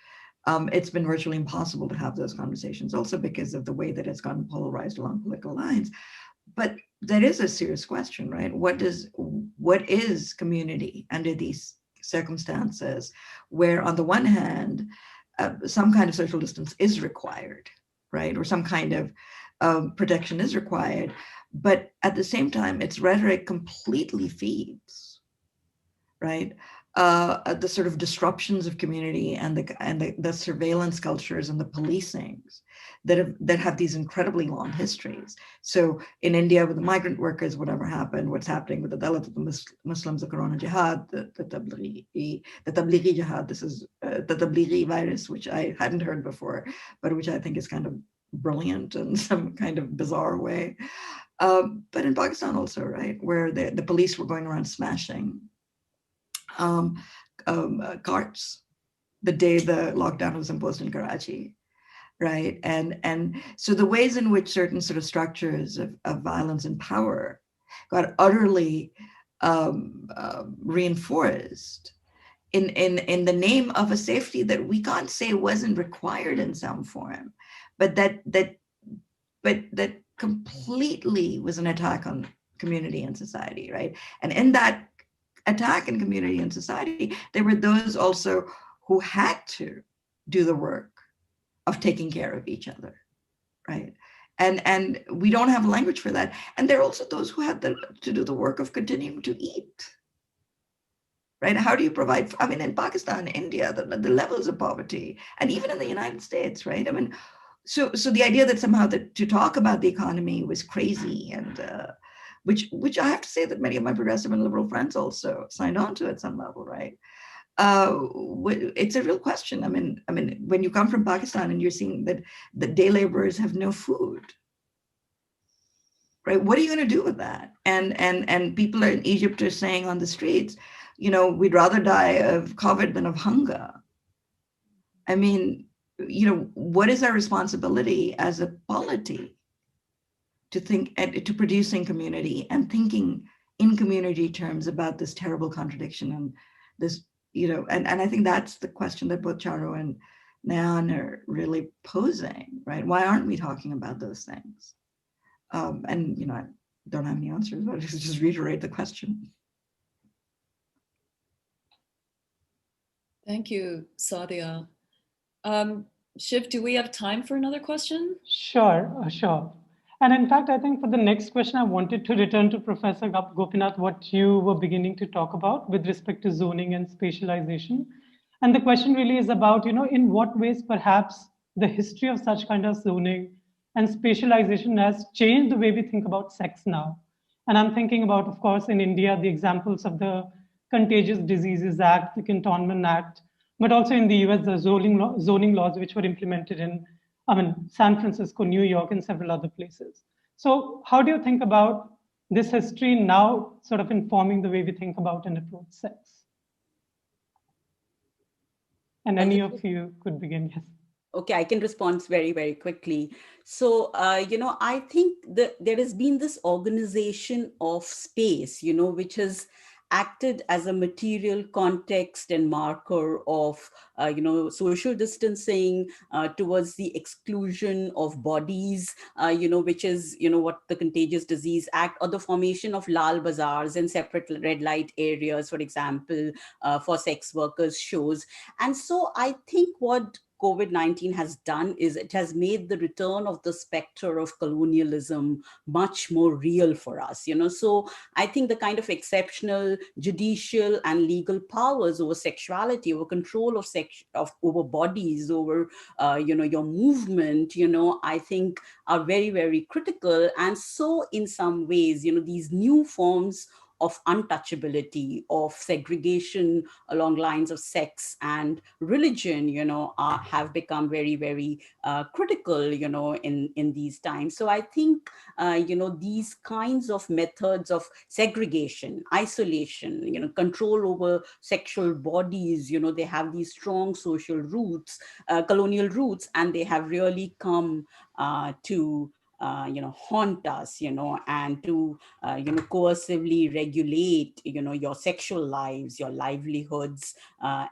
it's been virtually impossible to have those conversations also because of the way that it's gotten polarized along political lines. But that is a serious question, right? What is community under these circumstances where on the one hand, some kind of social distance is required, right? Or some kind of protection is required, but at the same time, its rhetoric completely feeds, right? The sort of disruptions of community and the surveillance cultures and the policings that have these incredibly long histories. So in India with the migrant workers, whatever happened, what's happening with the Dalit, the Muslims, the Corona Jihad, the Tablighi Jihad, this is the Tablighi virus, which I hadn't heard before, but which I think is kind of brilliant in some kind of bizarre way. But in Pakistan also, right, where the police were going around smashing carts the day the lockdown was imposed in Karachi, right? And so the ways in which certain sort of structures of violence and power got utterly reinforced in the name of a safety that we can't say wasn't required in some form, but that completely was an attack on community and society, right? And in that attack in community and society, there were those also who had to do the work of taking care of each other, right? And we don't have language for that. And there are also those who had to do the work of continuing to eat, right? How do you provide, I mean, in Pakistan, India, the levels of poverty, and even in the United States, right? I mean, so the idea that somehow to talk about the economy was crazy and which I have to say that many of my progressive and liberal friends also signed on to at some level, right? It's a real question. I mean, when you come from Pakistan and you're seeing that the day laborers have no food, right? What are you going to do with that? And people in Egypt are saying on the streets, we'd rather die of COVID than of hunger. I mean, what is our responsibility as a polity to think to producing community and thinking in community terms about this terrible contradiction and this, and I think that's the question that both Charu and Nayan are really posing, right? Why aren't we talking about those things? And, you know, I don't have any answers, but just reiterate the question. Thank you, Sadia. Shiv, do we have time for another question? Sure, sure. And in fact, I think for the next question, I wanted to return to Professor Gopinath, what you were beginning to talk about with respect to zoning and spatialization. And the question really is about, you know, in what ways perhaps the history of such kind of zoning and spatialization has changed the way we think about sex now. And I'm thinking about, of course, in India, the examples of the Contagious Diseases Act, the Cantonment Act, but also in the US, the zoning laws which were implemented in, San Francisco, New York, and several other places. So how do you think about this history now sort of informing the way we think about and approach sex? And any of you could begin, yes. Okay, I can respond very, very quickly. So, you know, I think that there has been this organization of space, you know, which has acted as a material context and marker of, you know, social distancing towards the exclusion of bodies, you know, which is, you know, what the Contagious Disease Act, or the formation of lal bazaars and separate red light areas, for example, for sex workers shows. And so I think what COVID-19 has done is it has made the return of the specter of colonialism much more real for us, you know. So I think the kind of exceptional judicial and legal powers over sexuality, over control of over bodies, over, you know, your movement, you know, I think are very, very critical. And so in some ways, you know, these new forms of untouchability, of segregation along lines of sex and religion, you know, have become very, very critical, you know, in these times. So I think, you know, these kinds of methods of segregation, isolation, you know, control over sexual bodies, you know, they have these strong social roots, colonial roots, and they have really come to you know, haunt us, you know, and to, you know, coercively regulate, you know, your sexual lives, your livelihoods,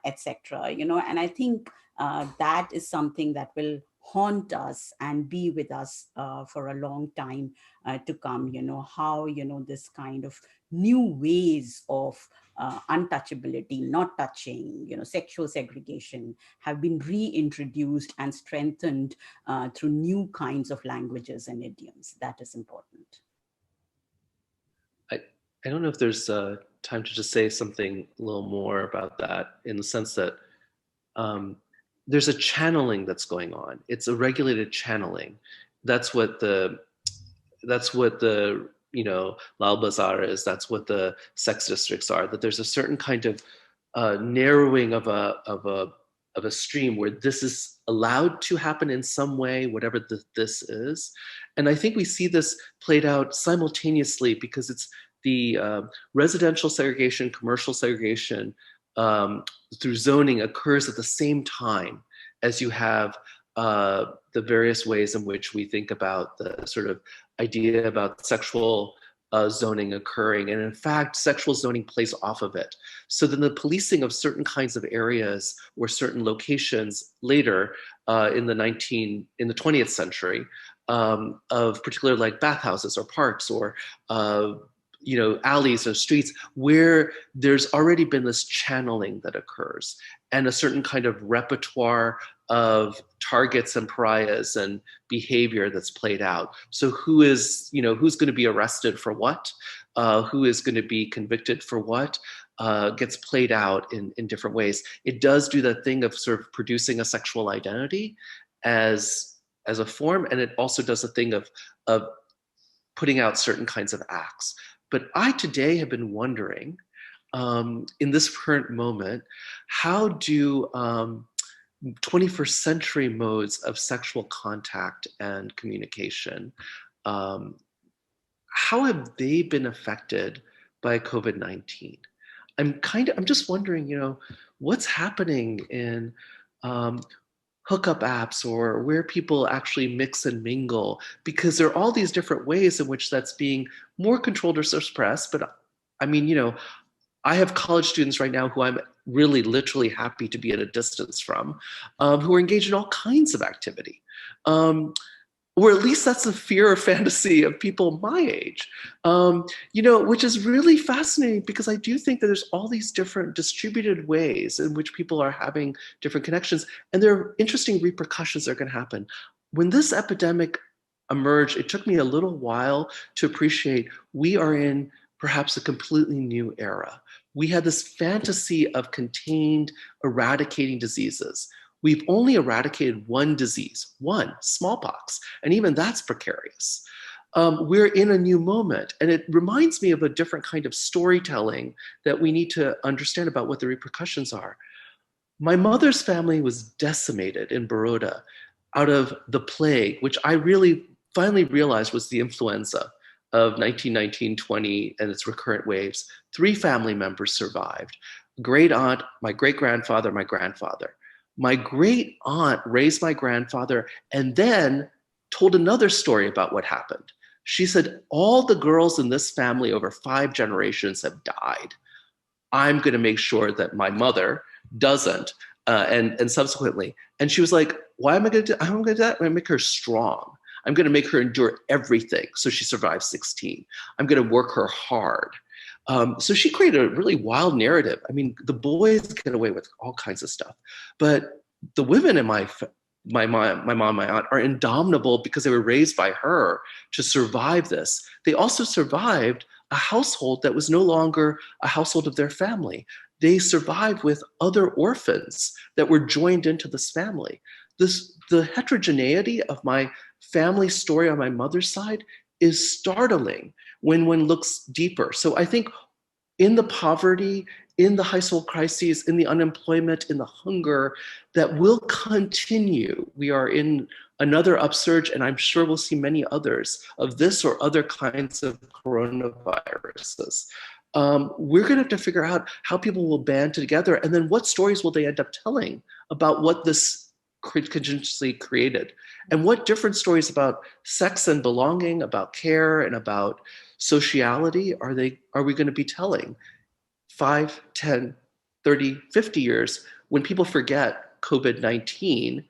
etc. You know, and I think that is something that will haunt us and be with us for a long time to come. You know, how, you know, this kind of new ways of untouchability, not touching, you know, sexual segregation have been reintroduced and strengthened through new kinds of languages and idioms. That is important. I don't know if there's time to just say something a little more about that, in the sense that there's a channeling that's going on. It's a regulated channeling. That's what the you know, Lal Bazaar is. That's what the sex districts are. That there's a certain kind of narrowing of a stream where this is allowed to happen in some way, whatever this is. And I think we see this played out simultaneously, because it's the residential segregation, commercial segregation through zoning occurs at the same time as you have the various ways in which we think about the sort of idea about sexual zoning occurring. And in fact, sexual zoning plays off of it. So then the policing of certain kinds of areas or certain locations later in the 20th century of particular like bathhouses or parks or you know, alleys or streets, where there's already been this channeling that occurs and a certain kind of repertoire of targets and pariahs and behavior that's played out. So who is, you know, who's going to be arrested for what? Who is going to be convicted for what? Gets played out in different ways. It does do that thing of sort of producing a sexual identity as a form, and it also does a thing of putting out certain kinds of acts. But I today have been wondering, in this current moment, how do 21st century modes of sexual contact and communication, how have they been affected by COVID-19? I'm just wondering, you know, what's happening in hookup apps or where people actually mix and mingle, because there are all these different ways in which that's being more controlled or suppressed. But I mean, you know, I have college students right now who I'm really literally happy to be at a distance from, who are engaged in all kinds of activity. Or at least that's the fear or fantasy of people my age, which is really fascinating, because I do think that there's all these different distributed ways in which people are having different connections, and there are interesting repercussions that are going to happen. When this epidemic emerged, it took me a little while to appreciate we are in perhaps a completely new era. We had this fantasy of contained, eradicating diseases. We've only eradicated one disease, one, smallpox, and even that's precarious. We're in a new moment, and it reminds me of a different kind of storytelling that we need to understand about what the repercussions are. My mother's family was decimated in Baroda out of the plague, which I really finally realized was the influenza of 1919-20 and its recurrent waves. 3 family members survived: great aunt, my great grandfather, my grandfather. My great aunt raised my grandfather and then told another story about what happened. She said, all the girls in this family over 5 generations have died. I'm going to make sure that my mother doesn't, and subsequently. And she was like, why am I going to do that? I'm going to make her strong. I'm going to make her endure everything so she survives 16. I'm going to work her hard. So she created a really wild narrative. I mean, the boys get away with all kinds of stuff, but the women in my mom, my aunt are indomitable because they were raised by her to survive this. They also survived a household that was no longer a household of their family. They survived with other orphans that were joined into this family. The heterogeneity of my family story on my mother's side is startling when one looks deeper. So I think in the poverty, in the household crises, in the unemployment, in the hunger, that will continue. We are in another upsurge, and I'm sure we'll see many others of this or other kinds of coronaviruses. We're going to have to figure out how people will band together, and then what stories will they end up telling about what this contingency created, and what different stories about sex and belonging, about care, and about sociality are we going to be telling 5, 10, 30, 50 years when people forget COVID-19,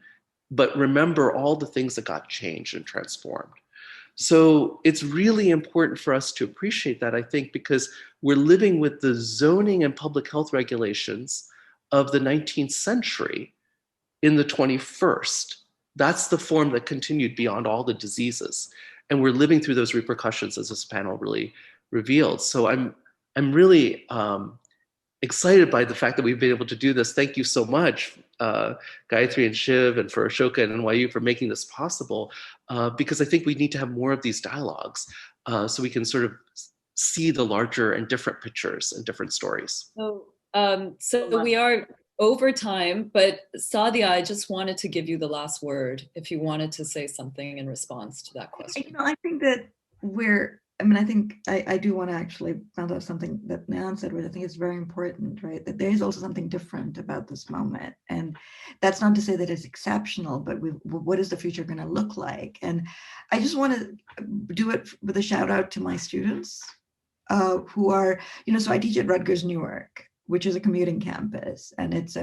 but remember all the things that got changed and transformed. So it's really important for us to appreciate that, I think, because we're living with the zoning and public health regulations of the 19th century in the 21st. That's the form that continued beyond all the diseases. And we're living through those repercussions, as this panel really revealed. So I'm really excited by the fact that we've been able to do this. Thank you so much, Gayatri and Shiv, and for Ashoka and NYU for making this possible, because I think we need to have more of these dialogues so we can sort of see the larger and different pictures and different stories. So we are over time, but Sadi, I just wanted to give you the last word if you wanted to say something in response to that question. I think that I do want to actually round out something that Nayan said, which I think is very important, right? That there is also something different about this moment. And that's not to say that it's exceptional, but what is the future going to look like? And I just want to do it with a shout out to my students who are, so I teach at Rutgers, Newark, which is a commuting campus. And it's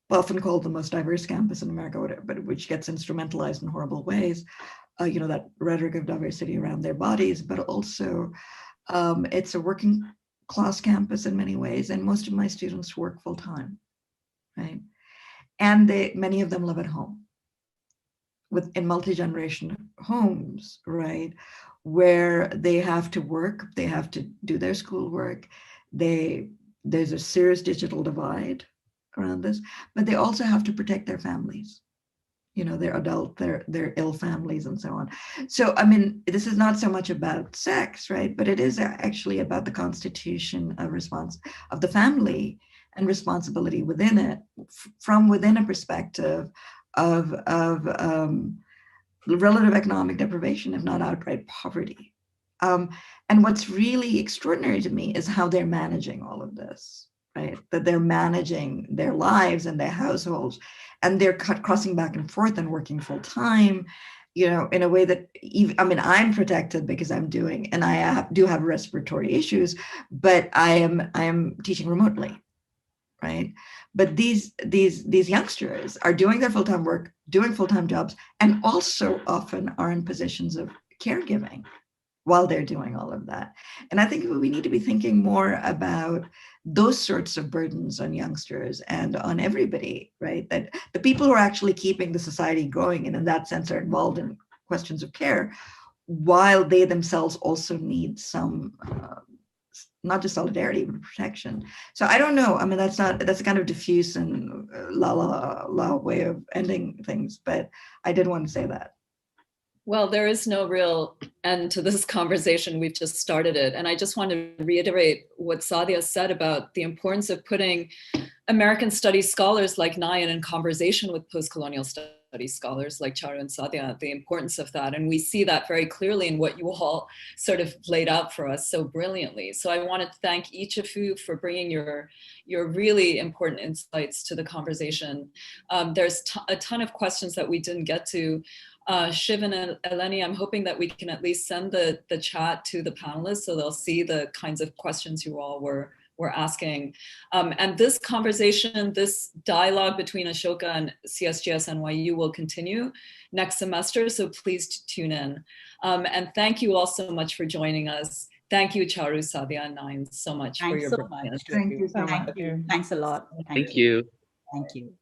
often called the most diverse campus in America, but which gets instrumentalized in horrible ways. That rhetoric of diversity around their bodies, but also it's a working class campus in many ways, and most of my students work full time, right? And many of them live at home, in multi-generation homes, right? Where they have to work, they have to do their schoolwork, there's a serious digital divide around this, but they also have to protect their families. Their adult, their ill families and so on. So, this is not so much about sex, right? But it is actually about the constitution of the family and responsibility within it, from within a perspective of relative economic deprivation, if not outright poverty. And what's really extraordinary to me is how they're managing all of this, right? That they're managing their lives and their households, and they're crossing back and forth and working full time. you know, in a way that even, I mean, I'm protected because I'm doing, and I do have respiratory issues, but I am teaching remotely, right? But these youngsters are doing their full-time work, doing full-time jobs, and also often are in positions of caregiving while they're doing all of that. And I think we need to be thinking more about those sorts of burdens on youngsters and on everybody, right? That the people who are actually keeping the society going and in that sense are involved in questions of care, while they themselves also need some, not just solidarity, but protection. So I don't know. I mean, that's a kind of diffuse and la way of ending things, but I did want to say that. Well, there is no real end to this conversation. We've just started it. And I just want to reiterate what Sadia said about the importance of putting American studies scholars like Nayan in conversation with post-colonial studies scholars like Charu and Sadia, the importance of that. And we see that very clearly in what you all sort of laid out for us so brilliantly. So I want to thank each of you for bringing your really important insights to the conversation. There's a ton of questions that we didn't get to. Shiv and Eleni, I'm hoping that we can at least send the chat to the panelists so they'll see the kinds of questions you all were asking. And this conversation, this dialogue between Ashoka and CSGS NYU will continue next semester, so please tune in. And thank you all so much for joining us. Thank you, Charu, Sadia, and Nayan, so much for your Thanks so much. Thank you so much. Thank you. Thanks a lot. Thank you. Thank you.